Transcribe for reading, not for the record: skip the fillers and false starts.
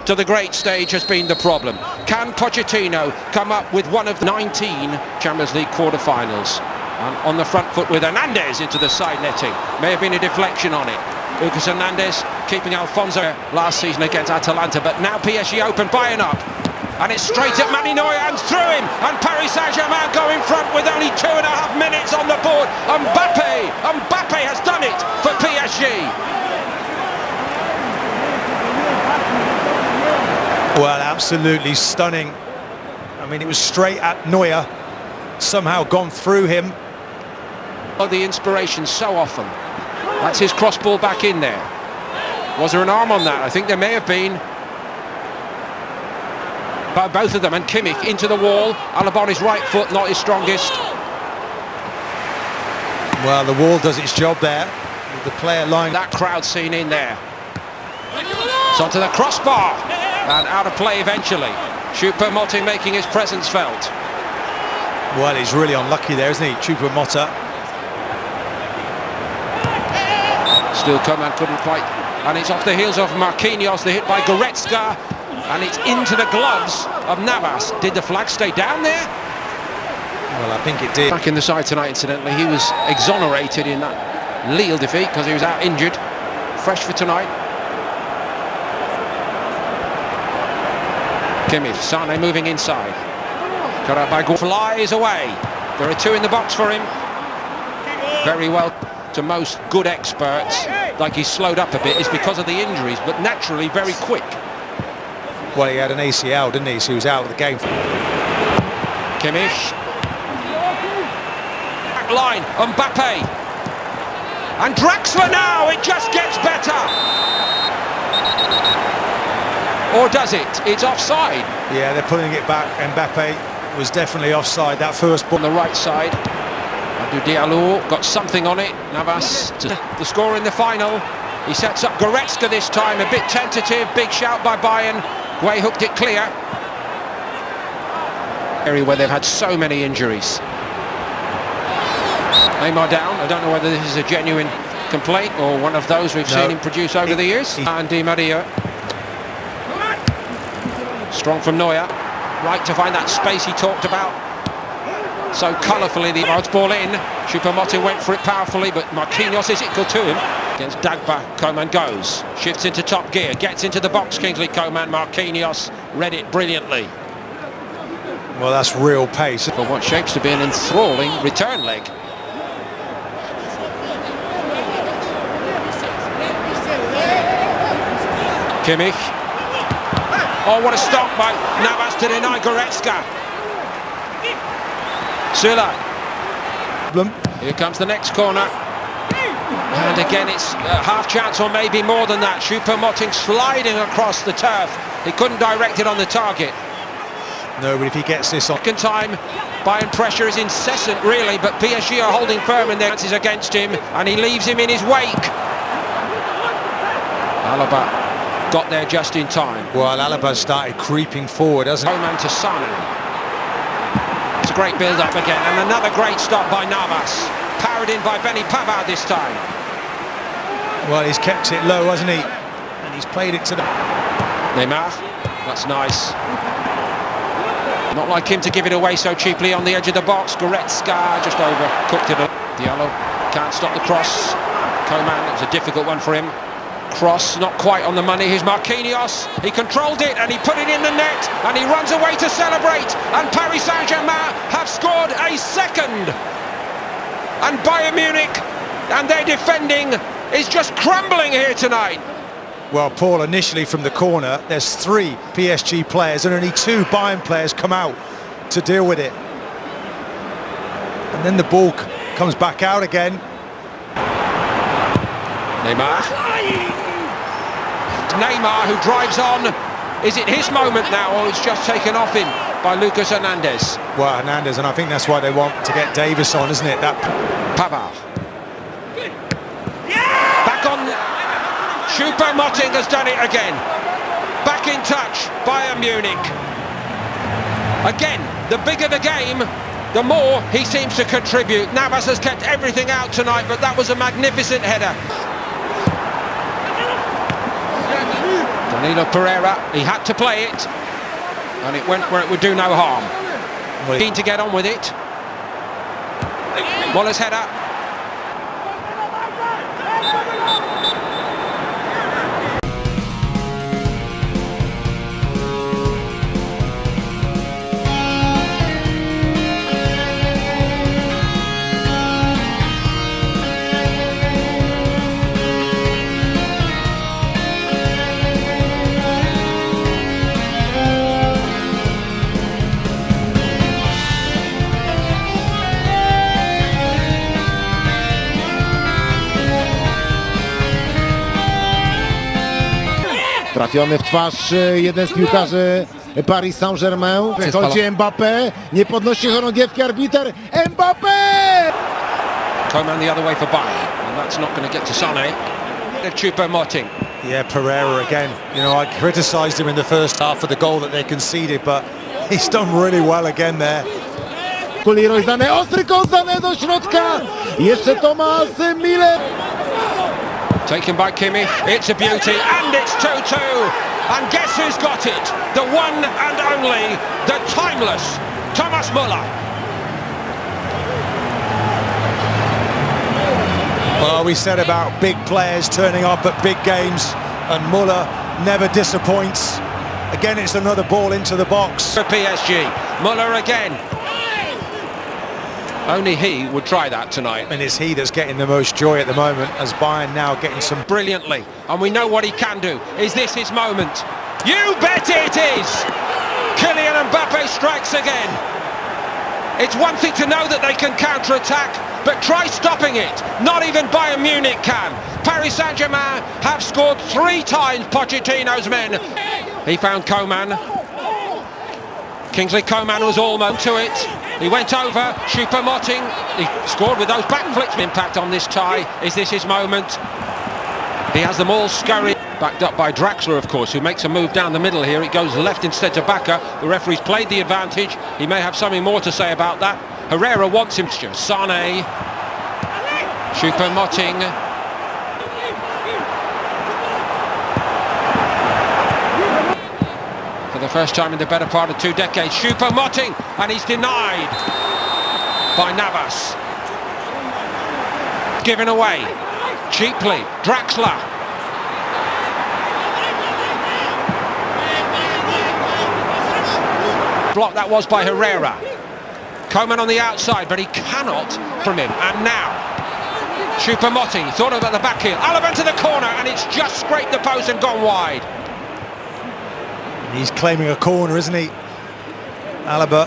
to the great stage has been the problem. Can Pochettino come up with one of the 19 Champions League quarter-finals? And on the front foot with Hernandez into the side netting. May have been a deflection on it. Lucas Hernandez keeping Alfonso last season against Atalanta, but now PSG open, Bаyern up. And it's straight at Mani Neuer and through him. And Paris Saint-Germain go in front with only 2.5 minutes on the board. Mbappe has done it for PSG. Well, absolutely stunning. I mean, it was straight at Neuer, somehow gone through him. Oh, the inspiration so often. That's his cross ball back in there. Was there an arm on that? I think there may have been. But both of them, and Kimmich into the wall. Alaba on his right foot, not his strongest. Well, the wall does its job there, with the player lying. That crowd scene in there. It's onto the crossbar, and out of play eventually. Choupo-Moting making his presence felt. Well, he's really unlucky there, isn't he, Choupo-Moting? Still Coman couldn't quite, and it's off the heels of Marquinhos, the hit by Goretzka, and it's into the gloves of Navas. Did the flag stay down there? Well, I think it did. Back in the side tonight, incidentally. He was exonerated in that Lille defeat because he was out injured. Fresh for tonight. Kimmich, Sane moving inside. Got out by flies away. There are two in the box for him. Very well. To most good experts, like he's slowed up a bit, is because of the injuries, but naturally very quick. Well, he had an ACL, didn't he? So he was out of the game. Kimmich. Back line, Mbappe. And Draxler now, it just gets better. Or does it? It's offside. Yeah, they're pulling it back. Mbappe was definitely offside, that first ball. On the right side. Diallo got something on it. Navas, the score in the final. He sets up Goretzka this time, a bit tentative, big shout by Bаyern. Guay hooked it clear. Area where they've had so many injuries. Neymar down. I don't know whether this is a genuine complaint or one of those we've seen him produce over the years. And Di Maria. Strong from Neuer. Right to find that space he talked about. So colourfully, the odds ball in. Choupo-Moting went for it powerfully, but Marquinhos is equal to him. Against Dagba, Coman goes. Shifts into top gear, gets into the box, Kingsley Coman. Marquinhos read it brilliantly. Well, that's real pace. For what shapes to be an enthralling return leg. Kimmich. Oh, what a stop by Navas to deny Goretzka. Sula. Here comes the next corner. And again, it's a half chance or maybe more than that. Choupo-Moting sliding across the turf. He couldn't direct it on the target. No, but if he gets this on... Second time, Bаyern pressure is incessant, really, but PSG are holding firm in their chances against him, and he leaves him in his wake. Alaba got there just in time. Well, Alaba started creeping forward, hasn't he? Coman to Sane. It's a great build-up again, and another great stop by Navas. Powered in by Benny Pavard this time. Well, he's kept it low, hasn't he? And he's played it to the... Neymar, that's nice. Not like him to give it away so cheaply on the edge of the box. Goretzka just overcooked it. Diallo can't stop the cross. Coman, it was a difficult one for him. Cross, not quite on the money. Here's Marquinhos. He controlled it and he put it in the net and he runs away to celebrate. And Paris Saint-Germain have scored a second. And Bayern Munich and their defending is just crumbling here tonight. Well, Paul, initially from the corner, there's 3 PSG players and only 2 Bayern players come out to deal with it. And then the ball comes back out again. Neymar, who drives on. Is it his moment now, or it's just taken off him by Lucas Hernandez? Well, Hernandez, and I think that's why they want to get Davis on, isn't it? That Pavard. Back on. Choupo-Moting has done it again. Back in touch, Bayern Munich. Again, the bigger the game, the more he seems to contribute. Navas has kept everything out tonight, but that was a magnificent header. Danilo Pereira, he had to play it, and it went where it would do no harm. Keen to get on with it. Muller's header. Trafiony w twarz jeden z piłkarzy Paris Saint-Germain. Wychodzi Mbappé, nie podnosi chorągiewki arbiter. Mbappé! Coman the other way for Bаyern, and that's not going to get to Sané. Choupo-Moting. Yeah, Pereira again. You know, I criticised him in the first half for the goal that they conceded, but he's done really well again there. Leroy Sané, ostry kąt Sané do środka. Jeszcze Thomas Müller. Taken by Kimmich, it's a beauty, and it's 2-2. And guess who's got it? The one and only, the timeless Thomas Müller. Well, we said about big players turning up at big games, and Müller never disappoints. Again, it's another ball into the box. For PSG, Müller again. Only he would try that tonight. And it's he that's getting the most joy at the moment, as Bаyern now getting some... Brilliantly, and we know what he can do. Is this his moment? You bet it is! Kylian Mbappé strikes again. It's one thing to know that they can counter-attack, but try stopping it. Not even Bayern Munich can. Paris Saint-Germain have scored 3 times Pochettino's men. He found Coman. Kingsley Coman was almost to it. He went over, Choupo-Moting, he scored with those back flips. Impact on this tie, is this his moment? He has them all scurried. Backed up by Draxler, of course, who makes a move down the middle here. It goes left instead to Bacca. The referee's played the advantage. He may have something more to say about that. Herrera wants him to. Sané. Choupo-Moting. For the first time in the better part of 2 decades, Choupo-Moting, and he's denied by Navas. Given away cheaply, Draxler. Block that was by Herrera. Coman on the outside, but he cannot from him. And now, Choupo-Moting, thought about the back heel. Alaba to the corner, and it's just scraped the post and gone wide. He's claiming a corner, isn't he? Alaba